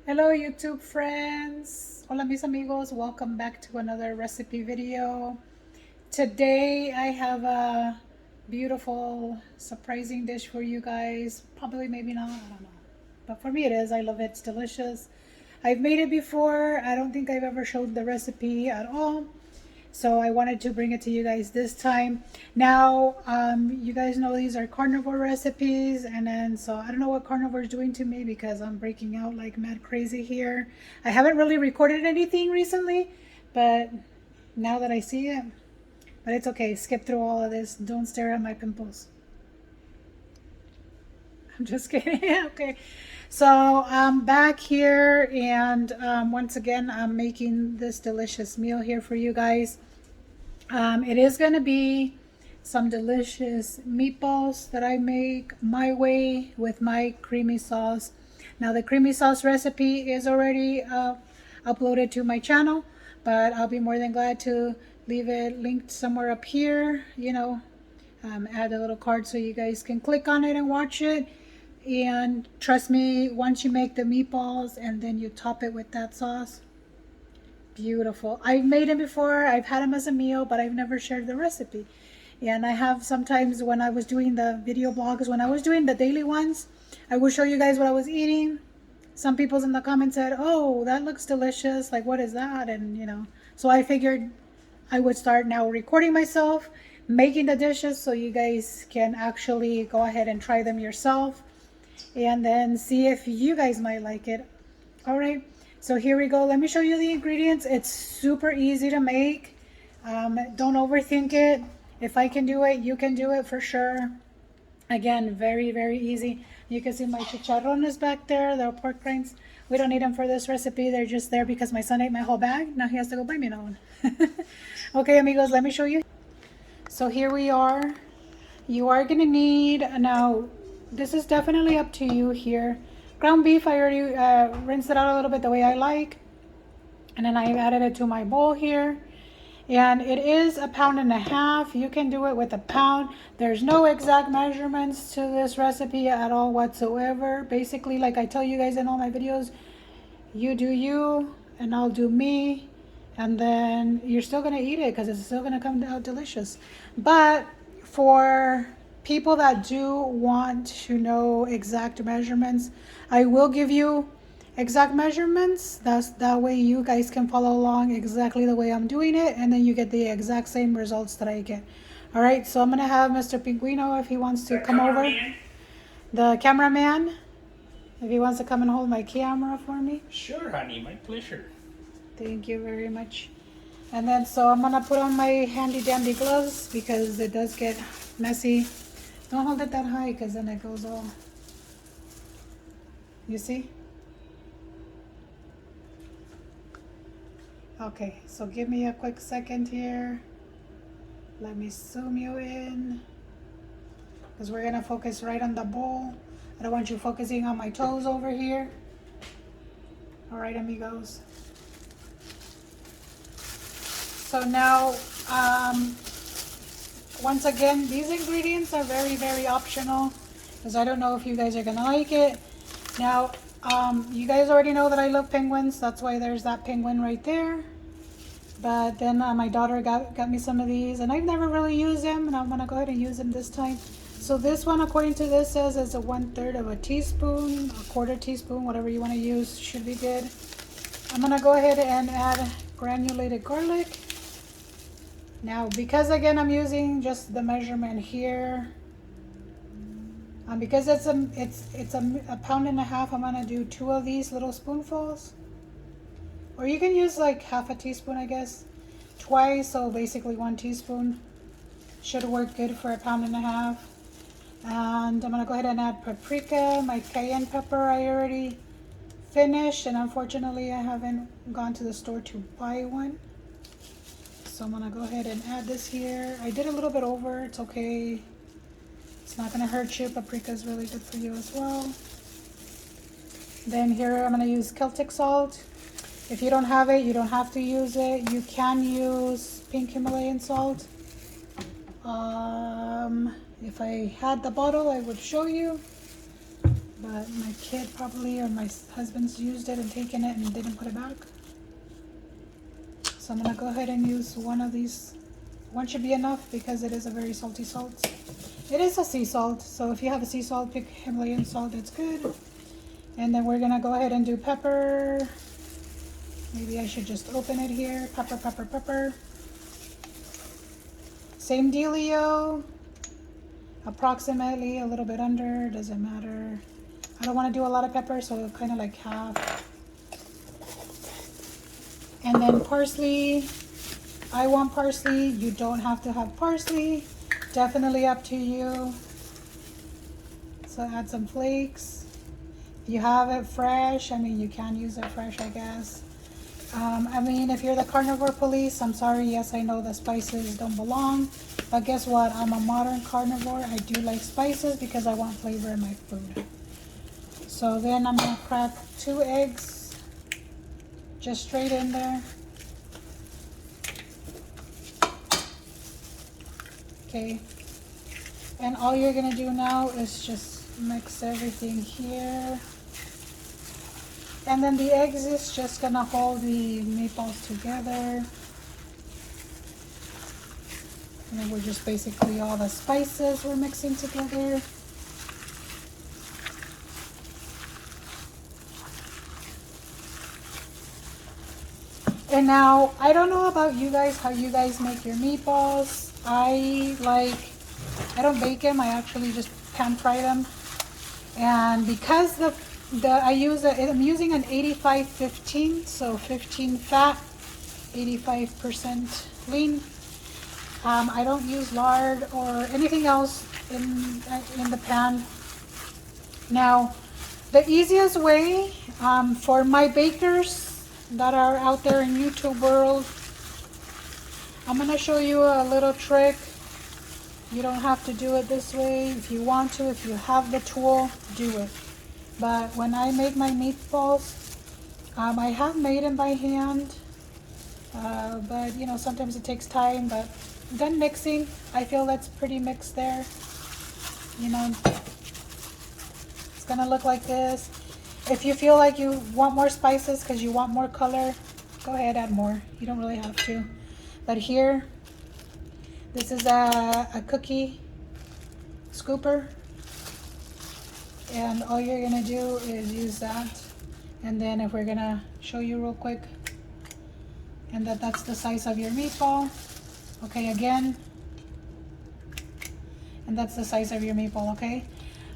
Hello YouTube friends. Hola mis amigos. Welcome back to another recipe video. Today I have a beautiful surprising dish for you guys. Probably maybe not, I don't know. But for me it is. I love it. It's delicious. I've made it before. I don't think I've ever showed the recipe at all. So I wanted to bring it to you guys this time. Now, you guys know these are carnivore recipes, and then so I don't know what carnivore is doing to me because I'm breaking out like mad crazy here. I haven't really recorded anything recently, but now that I see it, but it's okay. Skip through all of this. Don't stare at my pimples. I'm just kidding. Okay. So I'm back here, and once again, I'm making this delicious meal here for you guys. It is going to be some delicious meatballs that I make my way with my creamy sauce. Now the creamy sauce recipe is already uploaded to my channel, but I'll be more than glad to leave it linked somewhere up here, add a little card so you guys can click on it and watch it. And trust me, once you make the meatballs and then you top it with that sauce, beautiful. I've made them before. I've had them as a meal, but I've never shared the recipe. And I have sometimes when I was doing the video blogs, when I was doing the daily ones, I would show you guys what I was eating. Some people in the comments said, "Oh, that looks delicious. Like, what is that?" And so I figured I would start now recording myself making the dishes so you guys can actually go ahead and try them yourself and then see if you guys might like it. All right, so here we go. Let me show you the ingredients. It's super easy to make. Don't overthink it. If I can do it, you can do it for sure. Again, very, very easy. You can see my chicharrones back there, the pork rinds. We don't need them for this recipe. They're just there because my son ate my whole bag. Now he has to go buy me another one. Okay, amigos, let me show you. So here we are. You are going to need, now this is definitely up to you here. Ground beef, I already rinsed it out a little bit the way I like. And then I added it to my bowl here. And it is 1.5 pounds. You can do it with a pound. There's no exact measurements to this recipe at all whatsoever. Basically, like I tell you guys in all my videos, you do you and I'll do me. And then you're still going to eat it because it's still going to come out delicious. But for people that do want to know exact measurements, I will give you exact measurements. That way you guys can follow along exactly the way I'm doing it, and then you get the exact same results that I get. All right, so I'm gonna have Mr. Pinguino, if he wants to come over, the cameraman, if he wants to come and hold my camera for me. Sure, honey, my pleasure. Thank you very much. And then so I'm gonna put on my handy dandy gloves because it does get messy. Don't hold it that high because then it goes all, you see? Okay, so give me a quick second here. Let me zoom you in because we're gonna focus right on the bowl. I don't want you focusing on my toes over here. All right, amigos. So now, once again, these ingredients are very, very optional because I don't know if you guys are gonna like it. Now, you guys already know that I love penguins. That's why there's that penguin right there. But then my daughter got me some of these, and I've never really used them, and I'm gonna go ahead and use them this time. So this one, according to this, says it's a 1/3 of a teaspoon, a 1/4 teaspoon, whatever you want to use should be good. I'm gonna go ahead and add granulated garlic. Now, because again I'm using just the measurement here, because it's a 1.5 pounds, I'm gonna do 2 of these little spoonfuls. Or you can use like 1/2 teaspoon, I guess, twice, so basically 1 teaspoon should work good for 1.5 pounds. And I'm gonna go ahead and add paprika. My cayenne pepper I already finished, and unfortunately I haven't gone to the store to buy one. So I'm gonna go ahead and add this here. I did a little bit over, it's okay. It's not gonna hurt you. Paprika is really good for you as well. Then here I'm gonna use Celtic salt. If you don't have it, you don't have to use it. You can use pink Himalayan salt. If I had the bottle, I would show you. but my kid probably or my husband's used it and taken it and didn't put it back. So I'm gonna go ahead and use one of these. One should be enough because it is a very salty salt. It is a sea salt, so if you have a sea salt, pick Himalayan salt, it's good. And then we're gonna go ahead and do pepper. Maybe I should just open it here. Pepper, pepper, pepper. Same dealio. Approximately a little bit under, doesn't matter. I don't want to do a lot of pepper, so kind of like half. And then parsley. I want parsley. You don't have to have parsley. Definitely up to you. So add some flakes. If you have it fresh, I mean, you can use it fresh, I guess. I mean, if you're the carnivore police, I'm sorry. Yes, I know the spices don't belong. But guess what? I'm a modern carnivore. I do like spices because I want flavor in my food. So then I'm going to crack 2 eggs just straight in there. Okay. And all you're going to do now is just mix everything here. And then the eggs is just going to hold the meatballs together. And then we're just basically all the spices we're mixing together. And now, I don't know about you guys, how you guys make your meatballs. I don't bake them, I actually just pan fry them. And because I'm using an 85-15, so 15 fat, 85% lean. I don't use lard or anything else in the pan. Now, the easiest way for my bakers that are out there in YouTube world, I'm going to show you a little trick. You don't have to do it this way. If you want to, if you have the tool, do it. But when I make my meatballs, I have made them by hand. But you know, sometimes it takes time. But done mixing, I feel that's pretty mixed there. You know, it's gonna look like this. If you feel like you want more spices because you want more color, go ahead, add more. You don't really have to. But here, this is a cookie scooper. And all you're gonna do is use that. And then if we're gonna show you real quick, and that's the size of your meatball. Okay, again. And that's the size of your meatball, okay?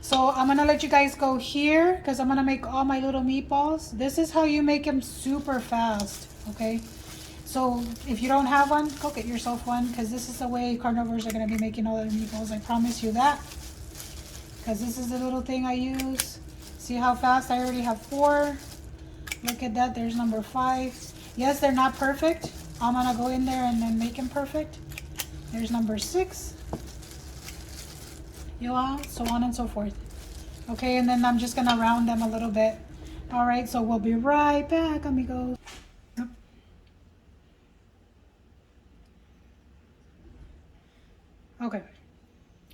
So I'm gonna let you guys go here because I'm gonna make all my little meatballs. This is how you make them super fast, okay? So if you don't have one, go get yourself one because this is the way carnivores are gonna be making all their meatballs. I promise you that. Because this is the little thing I use. See how fast? I already have 4. Look at that, there's number 5. Yes, they're not perfect. I'm gonna go in there and then make them perfect. There's number 6. You know, so on and so forth. Okay, and then I'm just gonna round them a little bit. All right, so we'll be right back, amigos. Okay.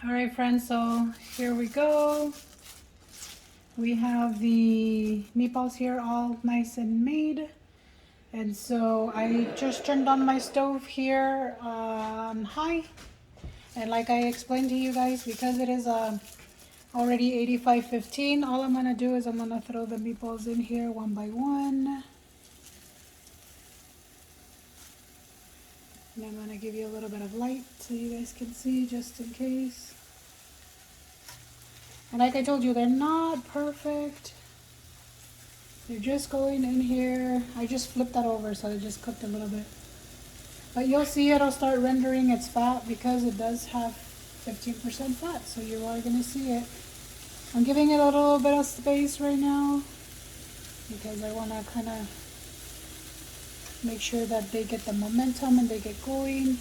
All right, friends, so here we go. We have the meatballs here all nice and made. And so I just turned on my stove here on high. And like I explained to you guys, because it is already 85-15, all I'm gonna do is I'm gonna throw the meatballs in here one by one. And I'm gonna give you a little bit of light so you guys can see just in case. And like I told you, they're not perfect. They're just going in here. I just flipped that over so it just cooked a little bit. But you'll see it'll start rendering its fat because it does have 15% fat. So you are going to see it. I'm giving it a little bit of space right now because I want to kind of make sure that they get the momentum and they get going.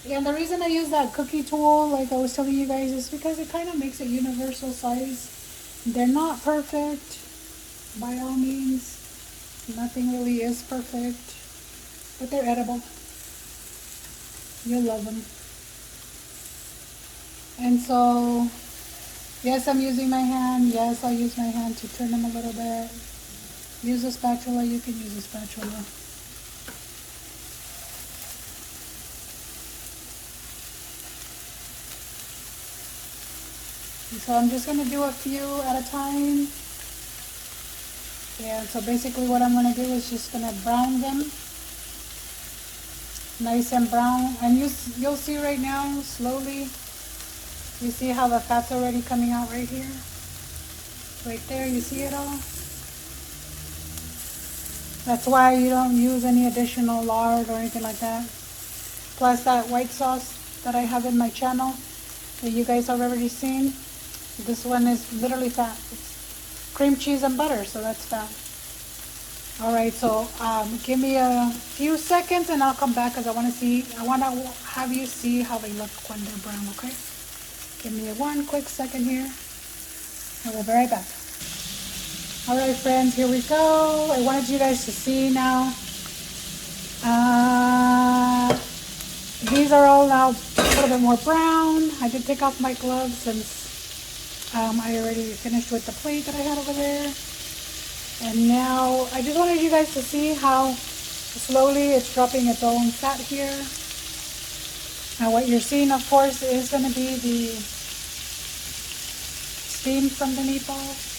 And the reason I use that cookie tool, like I was telling you guys, is because it kind of makes it universal size. They're not perfect, by all means. Nothing really is perfect, but they're edible. You'll love them. And so Yes, I'm using my hand. Yes, I'll use my hand to turn them a little bit. Use a spatula, you can use a spatula. So I'm just going to do a few at a time. Yeah, so basically what I'm going to do is just going to brown them. Nice and brown. And you'll see right now, slowly, you see how the fat's already coming out right here? Right there, you see it all? That's why you don't use any additional lard or anything like that. Plus that white sauce that I have in my channel that you guys have already seen. This one is literally fat. It's cream cheese and butter, so that's fat. Alright, so give me a few seconds and I'll come back because I want to have you see how they look when they're brown, okay? Give me one quick second here and we'll be right back. Alright friends, here we go. I wanted you guys to see now. These are all now a little bit more brown. I did take off my gloves since I already finished with the plate that I had over there. And now I just wanted you guys to see how slowly it's dropping its own fat here. Now what you're seeing, of course, is going to be the steam from the meatballs.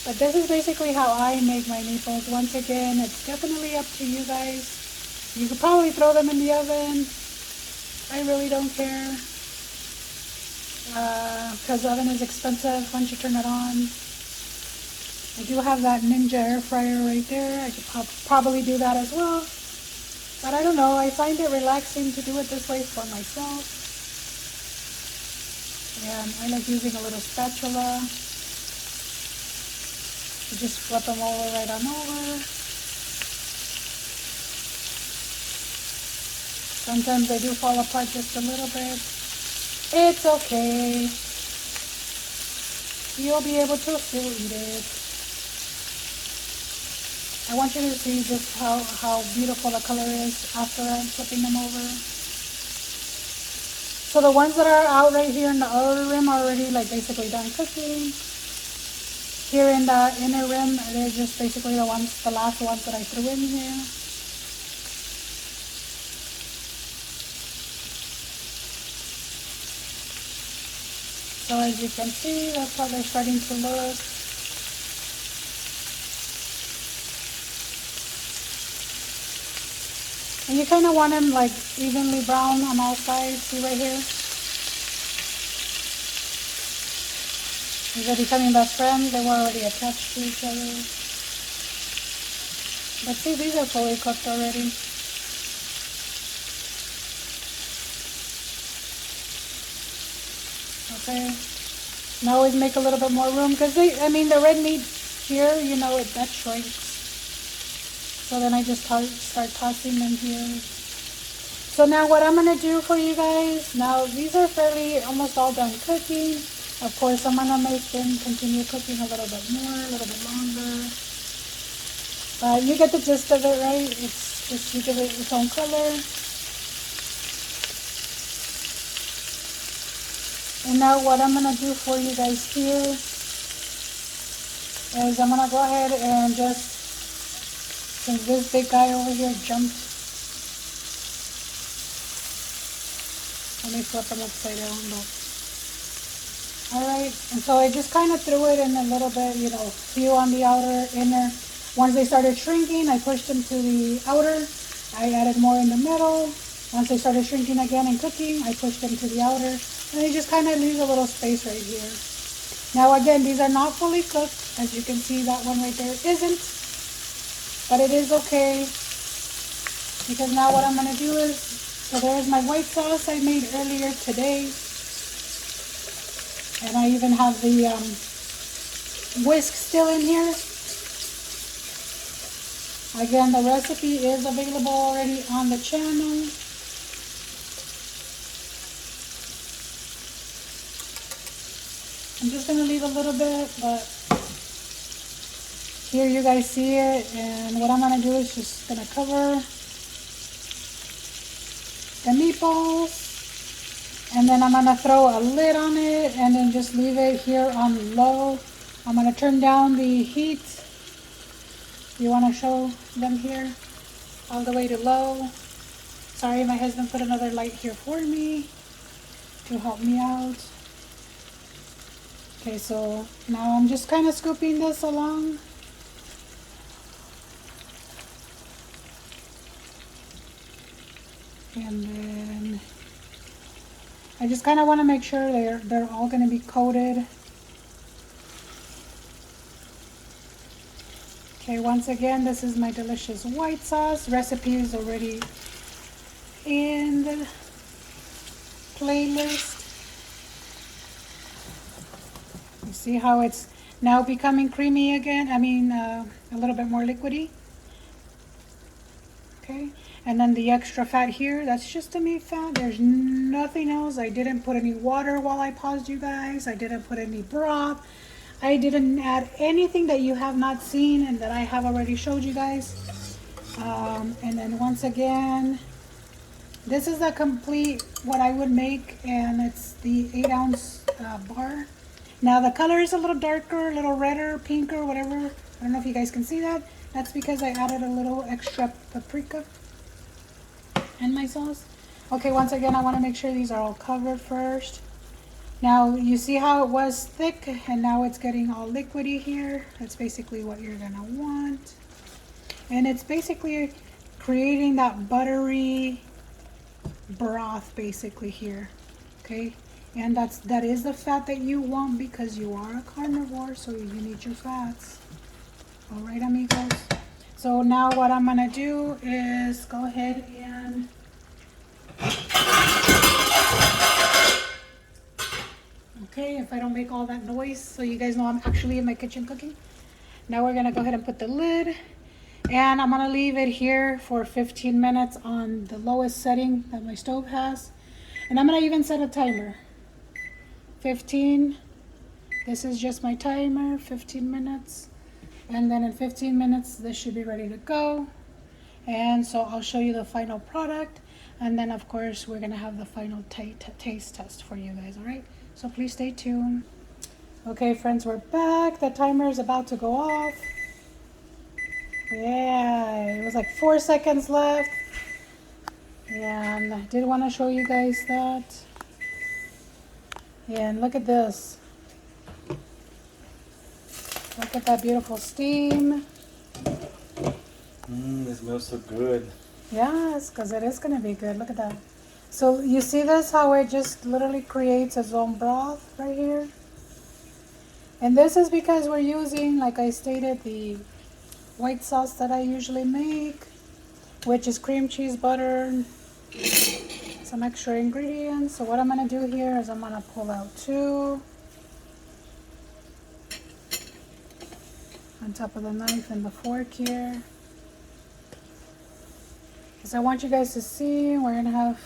But this is basically how I make my meatballs. Once again, it's definitely up to you guys. You could probably throw them in the oven. I really don't care. Because the oven is expensive once you turn it on. I do have that Ninja air fryer right there. I could probably do that as well. But I don't know. I find it relaxing to do it this way for myself. And I like using a little spatula. You just flip them over right on over. Sometimes they do fall apart just a little bit. It's okay. You'll be able to still eat it. I want you to see just how beautiful the color is after I'm flipping them over. So the ones that are out right here in the outer rim are already like basically done cooking. Here in the inner rim, they're just basically the last ones that I threw in here. So as you can see, that's how they're starting to look. And you kind of want them like evenly brown on all sides. See right here? These are becoming best friends. They were already attached to each other. But see, these are fully cooked already. Okay. And always make a little bit more room because the red meat here, you know, that shrinks. So then I just start tossing them here. So now what I'm going to do for you guys, now these are fairly almost all done cooking. Of course, I'm going to make them continue cooking a little bit more, a little bit longer. But you get the gist of it, right? It's just, you give it its own color. And now what I'm going to do for you guys here is I'm going to go ahead and just, since this big guy over here jumped, let me flip him upside down. Alright, and so I just kind of threw it in a little bit, you know, few on the outer, inner. Once they started shrinking, I pushed them to the outer. I added more in the middle. Once they started shrinking again and cooking, I pushed them to the outer. And it just kind of leaves a little space right here. Now again, these are not fully cooked. As you can see, that one right there isn't. But it is okay. Because now what I'm going to do is, so there's my white sauce I made earlier today. And I even have the whisk still in here. Again, the recipe is available already on the channel. I'm just going to leave a little bit, but here you guys see it. And what I'm going to do is just going to cover the meatballs. And then I'm gonna throw a lid on it and then just leave it here on low. I'm gonna turn down the heat. You wanna show them here? All the way to low. Sorry, my husband put another light here for me to help me out. Okay, so now I'm just kind of scooping this along. And then I just kind of want to make sure they're all going to be coated. Okay, once again, this is my delicious white sauce. Recipe is already in the playlist. You see how it's now becoming creamy again? I mean, a little bit more liquidy. Okay, and then the extra fat here, that's just the meat fat. There's nothing else. I didn't put any water while I paused you guys. I didn't put any broth. I didn't add anything that you have not seen and that I have already showed you guys. And then once again, this is a complete what I would make, and it's the 8-ounce bar. Now the color is a little darker, a little redder, pinker, whatever. I don't know if you guys can see that. That's because I added a little extra paprika in my sauce. Okay, once again, I want to make sure these are all covered first. Now you see how it was thick and now it's getting all liquidy here. That's basically what you're gonna want. And it's basically creating that buttery broth basically here. Okay, and that is the fat that you want because you are a carnivore, so you need your fats. All right, amigos. So now what I'm gonna do is go ahead and okay, if I don't make all that noise, so you guys know I'm actually in my kitchen cooking. Now we're gonna go ahead and put the lid, and I'm gonna leave it here for 15 minutes on the lowest setting that my stove has. And I'm gonna even set a timer. 15, this is just my timer, 15 minutes. And then in 15 minutes, this should be ready to go. And so I'll show you the final product. And then of course, we're gonna have the final taste test for you guys, all right? So please stay tuned. Okay, friends, we're back. The timer is about to go off. Yeah, it was like 4 seconds left. And I did want to show you guys that. Yeah, and look at this. Look at that beautiful steam. It smells so good. Yes, because it is going to be good. Look at that. So you see this, how it just literally creates its own broth right here? And this is because we're using, like I stated, the white sauce that I usually make, which is cream cheese, butter, some extra ingredients. So what I'm going to do here is I'm going to pull out 2 on top of the knife and the fork here. Because I want you guys to see, we're going to have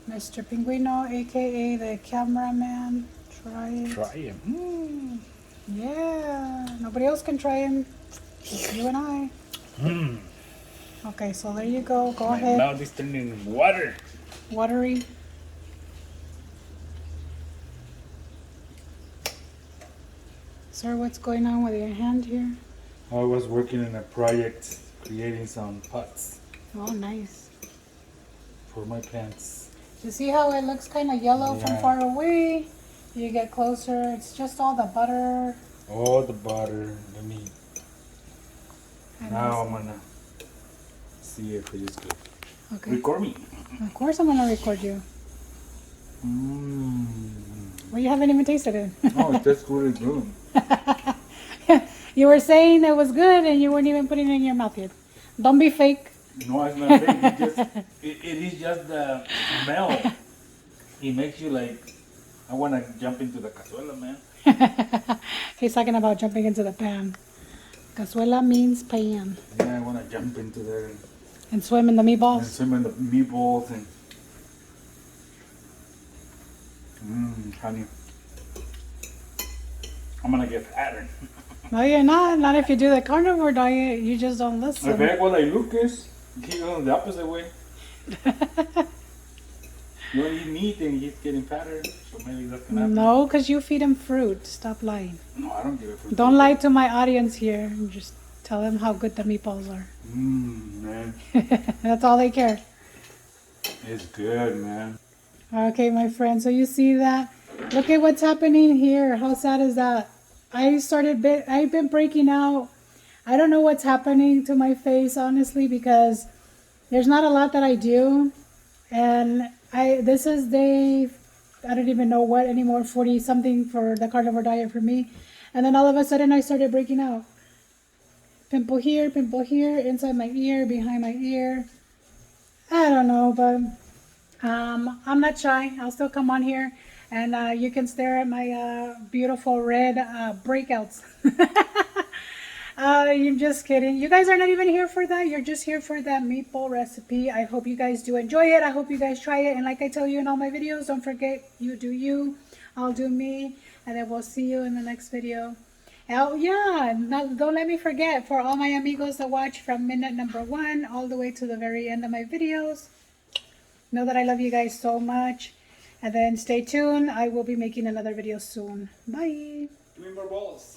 Mr. Pinguino, aka the cameraman, try it. Try him. Yeah, nobody else can try him. Just you and I. Okay, so there you go. Go ahead. My mouth is turning water. Watery. Sir, what's going on with your hand here? I was working in a project creating some pots Oh, nice. for my plants. You see how it looks kind of yellow from Yeah. far away? You get closer, it's just all the butter. All the butter, the meat. And Now I'm gonna see if it is good. okay. Record me. Of course I'm going to record you. Well, you haven't even tasted it. Oh, it tastes really good. You were saying it was good and you weren't even putting it in your mouth yet. Don't be fake. No, it's not big. It is just the smell. It makes you like, I want to jump into the cazuela, man. He's talking about jumping into the pan. Cazuela means pan. Yeah, I want to jump into there And swim in the and meatballs. swim in the meatballs and honey. I'm gonna get fatter. No, you're not. Not if you do the carnivore diet. You just don't I listen. bet what I look is keep going the opposite way. You don't eat meat and he's getting fatter, so maybe that's gonna happen. No, because you feed him fruit. Stop lying. No, I don't give it fruit. Don't lie to my audience here. Just tell them how good the meatballs are. Man. That's all they care. It's good, man. Okay, my friend. So you see that? Look at what's happening here. How sad is that? I've been breaking out. I don't know what's happening to my face, honestly, because there's not a lot that I do. And this is day, I don't even know what anymore, 40 something for the carnivore diet for me. And then all of a sudden I started breaking out. Pimple here, inside my ear, behind my ear. I don't know, but I'm not shy. I'll still come on here and you can stare at my beautiful red breakouts. You're just kidding. You guys are not even here for that. You're just here for that meatball recipe. I hope you guys do enjoy it. I hope you guys try it. And like I tell you in all my videos, don't forget, you do you, I'll do me, and then we'll see you in the next video. Oh yeah, don't let me forget, for all my amigos that watch from minute number 1 all the way to the very end of my videos, know that I love you guys so much. And then stay tuned. I will be making another video soon. Bye. Give me more balls.